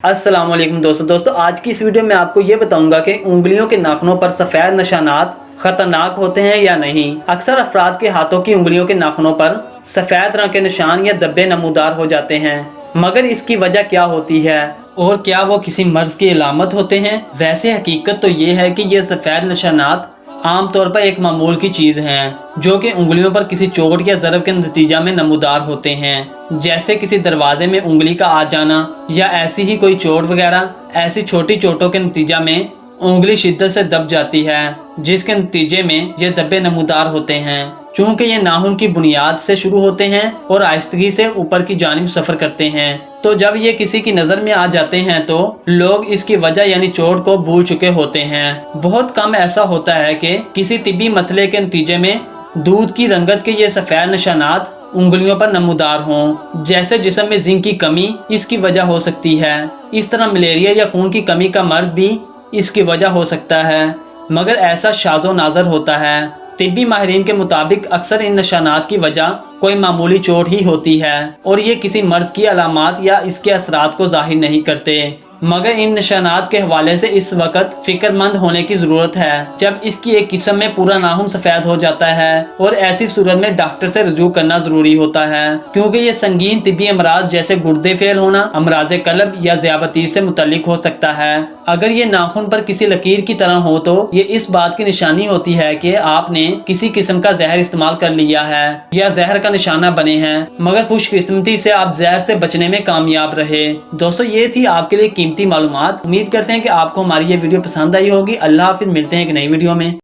अस्सलाम वालेकुम दोस्तों आज की इस वीडियो में आपको ये बताऊंगा कि उंगलियों के नाखूनों पर सफ़ेद निशानात खतरनाक होते हैं या नहीं। अक्सर अफराद के हाथों की उंगलियों के नाखूनों पर सफ़ेद रंग के निशान या धब्बे नमूदार हो जाते हैं, मगर इसकी वजह क्या होती है और क्या वो किसी मर्ज की अलामत होते हैं। वैसे हकीकत तो ये है कि ये सफ़ेद निशानात आमतौर पर एक मामूल की चीज़ हैं जो कि उंगलियों पर किसी चोट या ज़रब के नतीजा में नमूदार होते हैं, जैसे किसी दरवाजे में उंगली का आ जाना या ऐसी ही कोई चोट वगैरह। ऐसी छोटी चोटों के नतीजा में उंगली शिद्दत से दब जाती है, जिसके नतीजे में ये धब्बे नमूदार होते हैं। चूँकि ये नाखून की बुनियाद से शुरू होते हैं और आहिस्तगी से ऊपर की जानिब सफ़र करते हैं, तो जब ये किसी की नज़र में आ जाते हैं तो लोग इसकी वजह यानी चोट को भूल चुके होते हैं। बहुत कम ऐसा होता है कि किसी तिब्बी मसले के नतीजे में दूध की रंगत के ये सफ़ेद निशानात उंगलियों पर नमूदार हों, जैसे जिस्म में जिंक की कमी इसकी वजह हो सकती है। इस तरह मलेरिया या खून की कमी का मर्ज भी इसकी वजह हो सकता है, मगर ऐसा शाज़ो नाज़र होता है। तिब्बी माहिरीन के मुताबिक अक्सर इन निशानात की वजह कोई मामूली चोट ही होती है और ये किसी मर्ज की अलामात या इसके असरात को जाहिर नहीं करते। मगर इन निशानात के हवाले से इस वक्त फिक्रमंद होने की ज़रूरत है जब इसकी एक किस्म में पूरा नाखून सफ़ेद हो जाता है, और ऐसी सूरत में डॉक्टर से रजू करना ज़रूरी होता है, क्योंकि ये संगीन तिब्बी अमराज जैसे गुर्दे फेल होना, अमराज कल्ब या ज़ियाबतीस से मुतल्लिक हो सकता है। अगर ये नाखून पर किसी लकीर की तरह हो तो ये इस बात की निशानी होती है कि आपने किसी किस्म का जहर इस्तेमाल कर लिया है या जहर का निशाना बने हैं, मगर खुशकिस्मती से आप जहर से बचने में कामयाब रहे। दोस्तों, ये थी आपके लिए कीमती मालूमात। उम्मीद करते हैं कि आपको हमारी ये वीडियो पसंद आई होगी। अल्लाह हाफिज़, मिलते हैं एक नई वीडियो में।